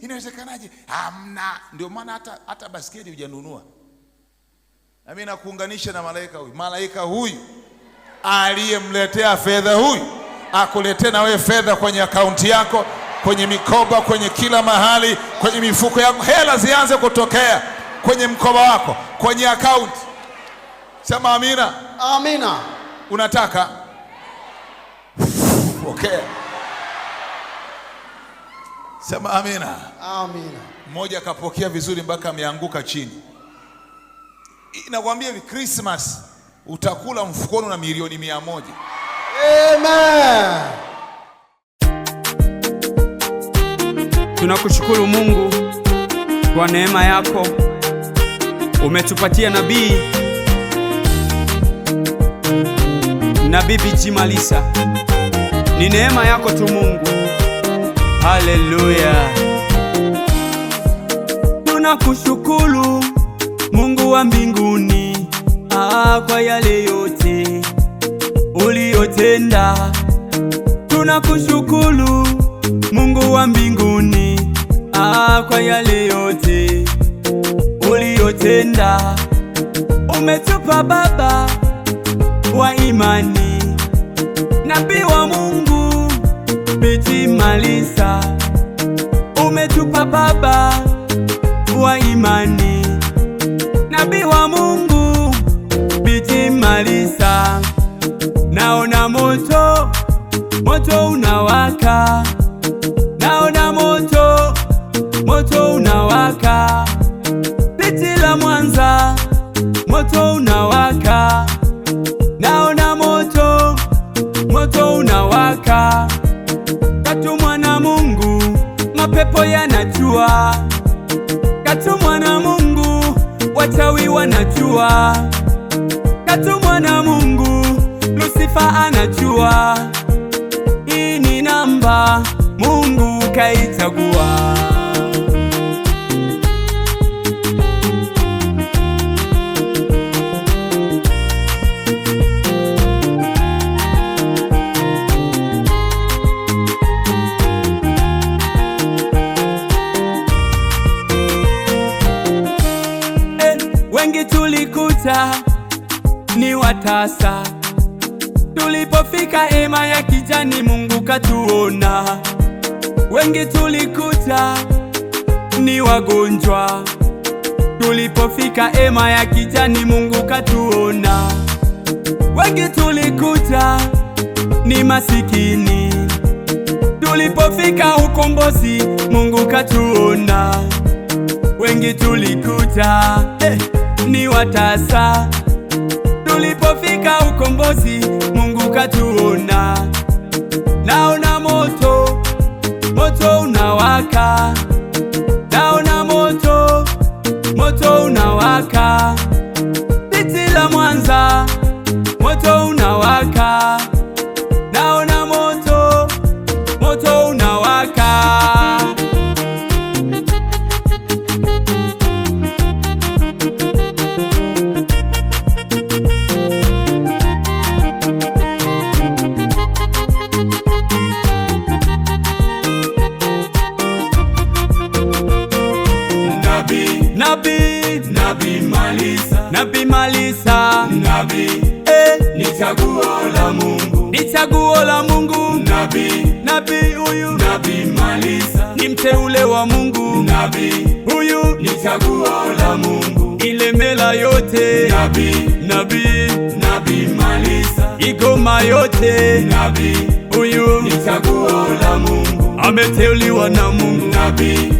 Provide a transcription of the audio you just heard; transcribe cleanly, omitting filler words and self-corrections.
inawezekanaje? Hamna. Ndio maana hata basikeli hujanunua. Na mimi nakuunganisha na malaika huyu. Malaika huyu aliyemletea fedha huyu akuletee na wewe fedha kwenye akaunti yako, kwenye mikoba, kwenye kila mahali, kwenye mifuko yako. Hela zianze kutokea kwenye mkoba wako, kwenye akaunti. Sema amina. Amina. Unataka? Okay. Sema amina. Amina. Mmoja akapokea vizuri mpaka ameanguka chini. Nakwambia hivi, Christmas utakula mfukoni na milioni 100. Amen. Tunakushukuru Mungu kwa neema yako. Umetupatia nabii B.G. Malisa. Ni neema yako tu Mungu. Haleluya. Tunakushukuru Mungu wa mbinguni, kwa yale yote uliyotenda. Tunakushukuru Mungu wa mbinguni, kwa yale yote uliyotenda. Umetupa baba wa imani, nabii wa Mungu B.G. Malisa. Umetupa baba wa imani, nabii wa Mungu B.G. Malisa. Naona moto unawaka, naona moto unawaka. Piti la Mwanza, moto unawaka. Naona moto unawaka. Katumwa na Mungu, mapepo yanajua. Katumwa na Mungu, wachawi wanajua. Katumwa na Mungu, Lucifer anajua. Hii ni namba Mungu kaichagua. Wengi tulikuta ni watasa, tulipofika hema ya kijani Mungu katuona. Wengi tulikuta ni wagonjwa, tulipofika hema ya kijani Mungu katuona. Wengi tulikuta ni masikini, tulipofika ukombozi Mungu katuona. Wengi tulikuta ni watasa, tulipofika ukombozi Mungu katuona. Naona moto unawaka, naona moto unawaka. Piti la Mwanza, moto unawaka. Naona moto unawaka. Nabii Malisa. Ni chaguo la Mungu. Ni chaguo la Mungu. Nabii huyu. Nabii Malisa. Ni mteule wa Mungu. Nabii huyu. Ni chaguo la Mungu. Ilemela yote. Nabii Malisa. Igoma yote. Nabii huyu. Ni chaguo la Mungu. Ameteuliwa na Mungu. Nabii